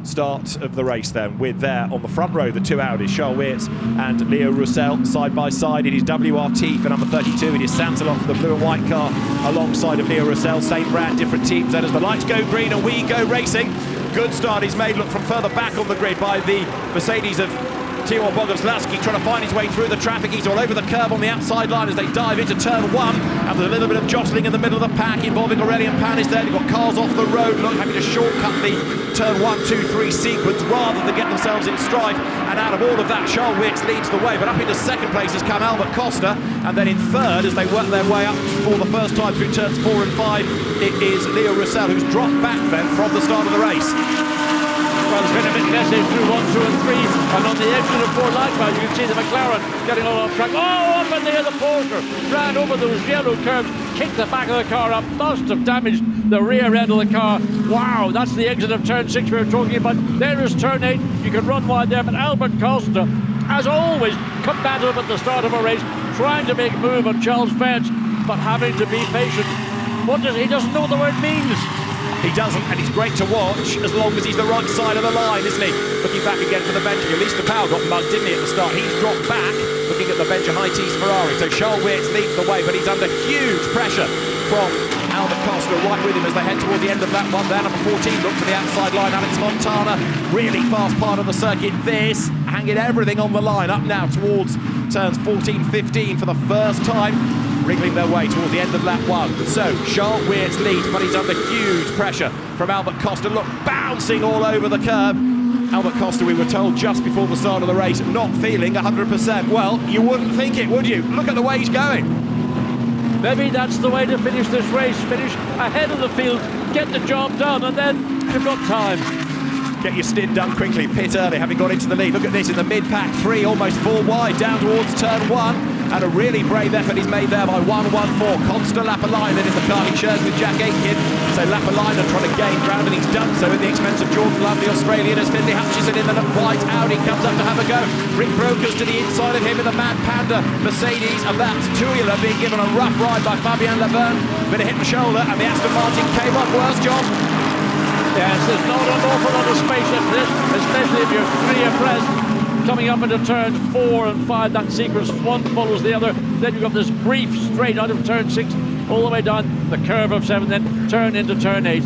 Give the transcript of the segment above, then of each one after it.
Start of the race then, with there on the front row the two Audis, Charles Weerts and Leo Roussel side by side. It is WRT for number 32, it is Santeloff, the blue and white car alongside of Leo Roussel, same brand, different teams. Then as the lights go green and we go racing, good start is made, look, from further back on the grid by the Mercedes of Timo Boguslavski, trying to find his way through the traffic. He's all over the curb on the outside line as they dive into turn one, and there's a little bit of jostling in the middle of the pack involving Aurelian Panis there. You've got cars off the road, look, having to shortcut the turn 1, 2, 3 sequence rather than get themselves in strife, and out of all of that Charles Weerts leads the way, but up into second place has come Albert Costa, and then in third as they work their way up for the first time through turns 4 and 5 it is Leo Roussel, who's dropped back then from the start of the race. Well, there's been a bit messy through 1, 2 and 3, and on the edge of the 4 likewise you can see the McLaren getting all off track. Oh, up in there the Porsche ran over those yellow curbs, kicked the back of the car up, must have damaged the rear end of the car. Wow, that's the exit of turn 6 we were talking about. There is turn 8, you can run wide there, but Albert Costa, as always, combative at the start of a race, trying to make a move on Charles Vance, but having to be patient. He doesn't know what the word means. He doesn't, and he's great to watch as long as he's the right side of the line, isn't he? Looking back again for the Bentley. At least the power got mugged, didn't he, at the start? He's dropped back, looking at the Benja High-Tees Ferrari. So Charles Weerts leads the way, but he's under huge pressure from Albert Costa, right with him as they head towards the end of that one there. Number 14, look for the outside line. Alex Fontana, really fast part of the circuit. This, hanging everything on the line, up now towards turns 14, 15 for the first time, wriggling their way towards the end of lap 1. So Charles Weerts leads, but he's under huge pressure from Albert Costa. Look, bouncing all over the curb. Albert Costa, we were told just before the start of the race, not feeling 100%. Well, you wouldn't think it, would you? Look at the way he's going. Maybe that's the way to finish this race. Finish ahead of the field, get the job done, and then you've got time. Get your stint done quickly, pit early, having got into the lead. Look at this in the mid-pack, 3, almost 4 wide, down towards turn 1. And a really brave effort is made there by 114. Constant Lapalainen in the car he shares with Jack Aitken. So Lapalainen trying to gain ground, and he's done so at the expense of Jordan Love, the Australian, as Finlay Hutchison in the white Audi comes up to have a go. Rick Brokers to the inside of him in the Mad Panda Mercedes, and that's Tuula being given a rough ride by Fabien Laverne. Bit of hit the shoulder, and the Aston Martin came up worse, John. Yes, there's not an awful lot of space in this, especially if you're 3 abreast. Coming up into turns 4 and 5, that sequence, one follows the other. Then you've got this brief straight out of turn 6, all the way down the curve of 7, then turn into turn 8.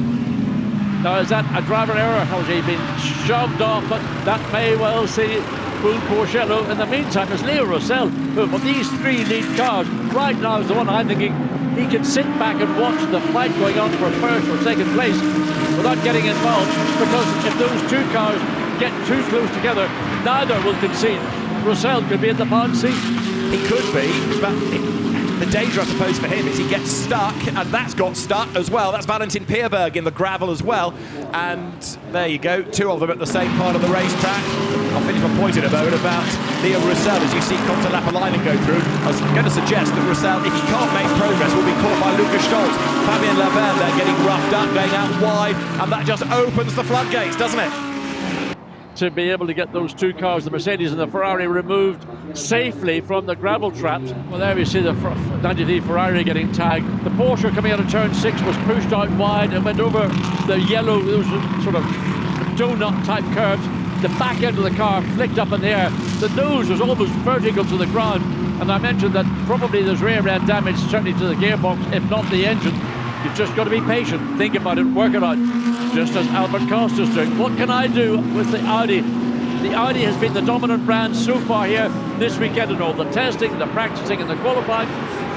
Now, is that a driver error? Has he been shoved off? But that may well see fool Porcello. In the meantime, it's Leo Roussel, who, for these 3 lead cars, right now is the one I'm thinking he can sit back and watch the fight going on for first or second place without getting involved, because if those 2 cars get too close together, neither will concede. Roussel could be in the pound seat. He could be, but the danger, I suppose, for him is he gets stuck, and that's got stuck as well. That's Valentin Pierberg in the gravel as well. And there you go, 2 of them at the same part of the racetrack. I'll finish my point in a moment about Leo Roussel as you see Conte Lapalainen go through. I was going to suggest that Roussel, if he can't make progress, will be caught by Lucas Stolz. Fabien Laverne there getting roughed up, going out wide, and that just opens the floodgates, doesn't it? To be able to get those 2 cars, the Mercedes and the Ferrari, removed safely from the gravel traps. Well, there we see the 93 Ferrari getting tagged. The Porsche coming out of turn 6 was pushed out wide and went over the yellow, those sort of donut type curves. The back end of the car flicked up in the air. The nose was almost vertical to the ground, and I mentioned that probably there's rear end damage, certainly to the gearbox, if not the engine. You've just got to be patient, think about it, work it out, just as Albert Costa's doing. What can I do with the Audi? The Audi has been the dominant brand so far here this weekend in all the testing, the practicing and the qualifying.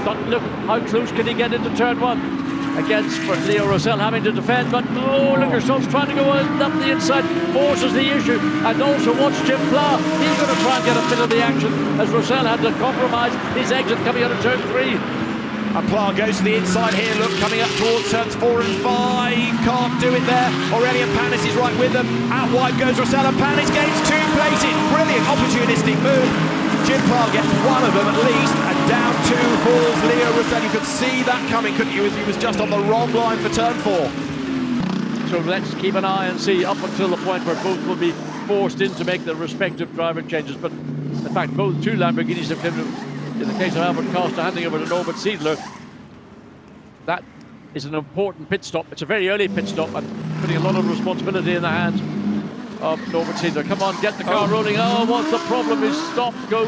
But look, how close can he get into turn 1? Against for Leo Roussel having to defend, but Lucas Stolz trying to go up the inside, forces the issue, and also watch Jim Pla. He's going to try and get a bit of the action as Roussel had to compromise his exit coming out of turn 3. And Pla goes to the inside here, look, coming up towards turns 4 and 5, can't do it there. Aurelian Panis is right with them, out wide goes Roussel, and Panis gains 2 places, brilliant opportunistic move. Jim Pla gets 1 of them at least, and down 2 falls Leo Roussel. You could see that coming, couldn't you, as he was just on the wrong line for turn 4. So let's keep an eye and see up until the point where both will be forced in to make the respective driver changes. But in fact, both 2 Lamborghinis have come to, in the case of Albert Costa handing over to Norbert Siedler. That is an important pit stop. It's a very early pit stop and putting a lot of responsibility in the hands of Norbert Siedler. Come on, get the car rolling. Oh, what's the problem? Is stop, go,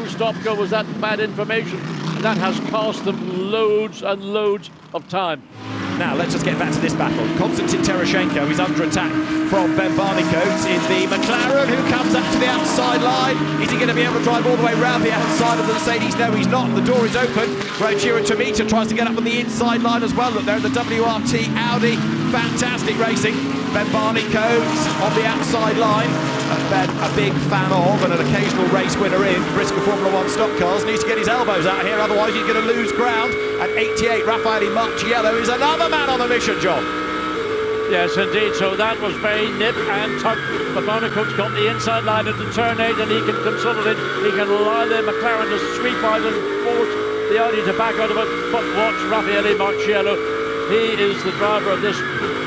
was that bad information? And that has cost them loads and loads of time. Now, let's just get back to this battle. Konstantin Tereshchenko is under attack from Ben Barnicoat in the McLaren, who comes up to the outside line. Is he going to be able to drive all the way around the outside of the Mercedes? No, he's not. The door is open. Rochiro Tomita tries to get up on the inside line as well. Look, they're in the WRT Audi. Fantastic racing. Ben Barnicoat on the outside line. Ben, a big fan of and an occasional race winner in Bristol Formula 1 stock cars, needs to get his elbows out here, otherwise he's going to lose ground. At 88, Raffaele Marciello is another man on the mission, John. Yes, indeed. So that was very nip and tuck. But Barnicoat's got the inside line into turn 8 and he can consolidate. He can allow the McLaren to sweep out and force the Audi to back out of it. But watch Raffaele Marciello. He is the driver of this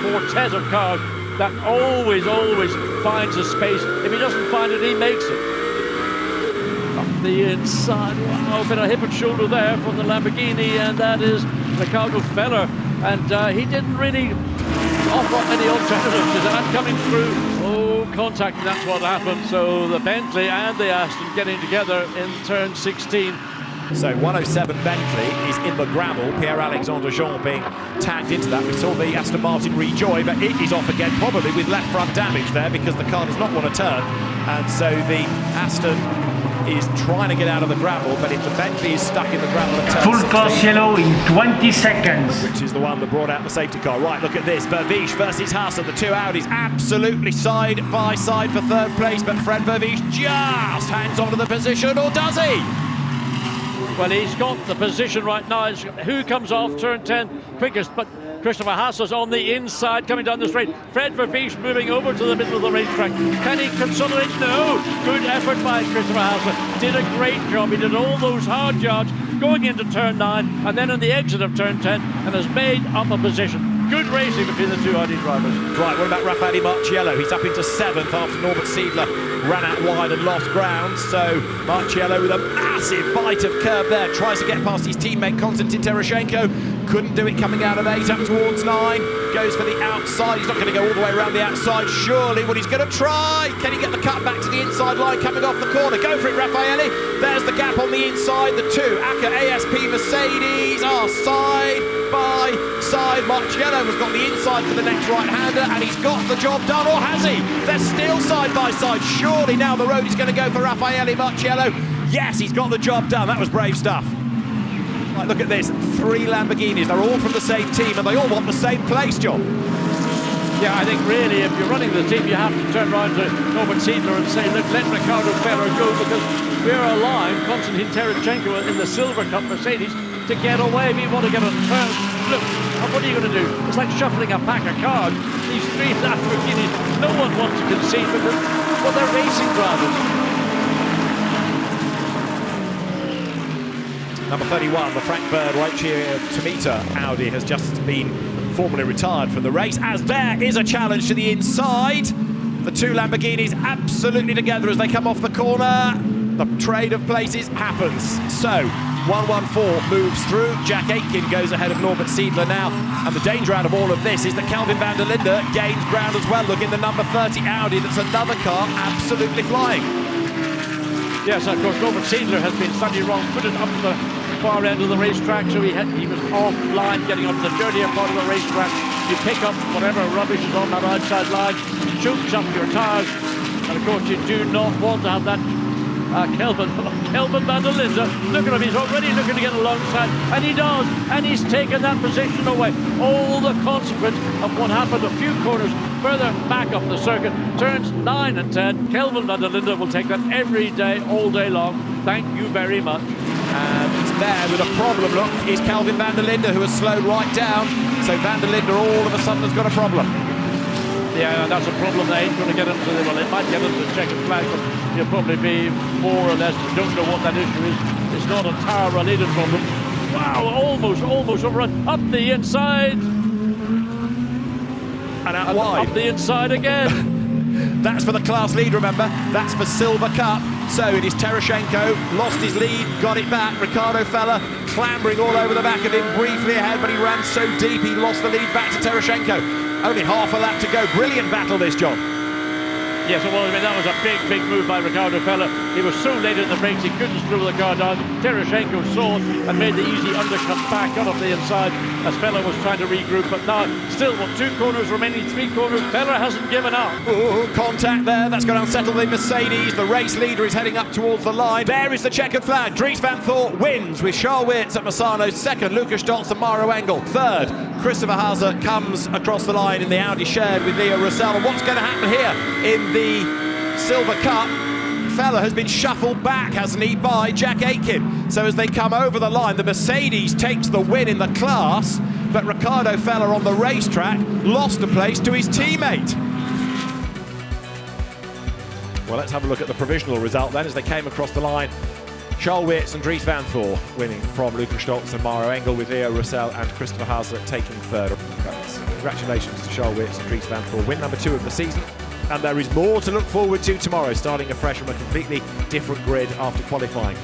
quartet of cars that always finds a space. If he doesn't find it, he makes it. Up the inside, wow, a bit of hip and shoulder there from the Lamborghini, and that is Ricardo Feller. And he didn't really offer any alternatives. And coming through, contact, and that's what happened. So the Bentley and the Aston getting together in turn 16. So 107 Bentley is in the gravel. Pierre-Alexandre Jean being tagged into that. We saw the Aston Martin rejoin, but it is off again, probably with left front damage there because the car does not want to turn. And so the Aston is trying to get out of the gravel, but if the Bentley is stuck in the gravel at turn full 16, course yellow in 20 seconds. which is the one that brought out the safety car. Right, look at this. Verviche versus Haas, the two Audis absolutely side by side for third place, but Fred Verviche just hangs on to the position, or does he? Well, he's got the position right now. It's who comes off turn 10 quickest, but Christopher Haas is on the inside coming down the straight. Fred Verviche moving over to the middle of the racetrack. Can he consolidate? No. Good effort by Christopher Haas. Did a great job. He did all those hard yards going into turn 9 and then in the exit of turn 10 and has made up a position. Good racing between the two Audi drivers. Right, what about Raffaele Marciello? He's up into 7th after Norbert Siedler ran out wide and lost ground. So Marciello with a massive bite of curb there, tries to get past his teammate Konstantin Tereshchenko. Couldn't do it coming out of 8 up towards 9. Goes for the outside. He's not going to go all the way around the outside, surely. Well, he's going to try. Can he get the cut back to the inside line coming off the corner? Go for it, Raffaele. There's the gap on the inside. The two ACA ASP Mercedes are side by side. Marciello has got the inside for the next right-hander, and he's got the job done, or has he? They're still side by side. Surely now the road is going to go for Raffaele Marciello. Yes, he's got the job done. That was brave stuff. Right, look at this. 3 Lamborghinis. They're all from the same team, and they all want the same place, John. Yeah, I think really if you're running the team, you have to turn around to Norbert Siedler and say, look, let Ricardo Feller go, because we're allowing Konstantin Tereshchenko in the Silver Cup Mercedes to get away. We want to get on turn. Look, what are you going to do? It's like shuffling a pack of cards. These 3 Lamborghinis, no one wants to concede because, well, they're racing drivers. Number 31, the Frank Bird Rochiro Tomita Audi has just been formally retired from the race, as there is a challenge to the inside. The 2 Lamborghinis absolutely together as they come off the corner. The trade of places happens. So 114 moves through. Jack Aitken goes ahead of Norbert Siedler now, and the danger out of all of this is that Kelvin van der Linde gains ground as well. Look in the number 30 Audi, that's another car absolutely flying. Yes, of course, Norbert Siedler has been slightly wrong-footed up the far end of the racetrack, so he was offline getting onto the dirtier part of the racetrack. You pick up whatever rubbish is on that outside line, chokes up your tyres, and of course you do not want to have that Kelvin van der Linde. Look at him, he's already looking to get alongside, and he does, and he's taken that position away. All the consequence of what happened a few corners further back up the circuit. Turns 9 and 10, Kelvin van der Linde will take that every day, all day long. Thank you very much. And there with a problem, look, is Kelvin van der Linde, who has slowed right down. So van der Linde all of a sudden has got a problem. Yeah, that's a problem. They ain't going to get into the, well, it might get into the checkered flag, but you'll probably be more or less, don't know what that issue is. It's not a tire-related problem. Wow, almost overrun. Up the inside. And out wide. Up the inside again. That's for the class lead, remember. That's for Silver Cup. So it is Tereshchenko, lost his lead, got it back. Ricardo Feller clambering all over the back of him, briefly ahead, but he ran so deep he lost the lead back to Tereshchenko. Only half a lap to go. Brilliant battle this, John. Yes, it was. I mean, that was a big move by Ricardo Feller. He was so late in the brakes, he couldn't slow the car down. Tereshchenko saw it and made the easy undercut back on off the inside as Feller was trying to regroup. But now, still, with 2 corners remaining, 3 corners, Feller hasn't given up. Ooh, contact there. That's going to unsettle the Mercedes. The race leader is heading up towards the line. There is the checkered flag. Dries van Thor wins with Charles Weerts at Misano. Second, Lucas Stoltz and Mauro Engel. Third, Christopher Hauser comes across the line in the Audi shared with Leo Russell. And what's going to happen here in the Silver Cup? Feller has been shuffled back, hasn't he, by Jack Aitken. So as they come over the line, the Mercedes takes the win in the class, but Ricardo Feller on the racetrack lost a place to his teammate. Well, let's have a look at the provisional result then as they came across the line. Charles Weerts and Dries van Thor winning from Lucas Stoltz and Mauro Engel, with Leo Russell and Christopher Hauser taking third. Congratulations to Charles Weerts and Dries van Thor, win number 2 of the season. And there is more to look forward to tomorrow, starting afresh from a completely different grid after qualifying.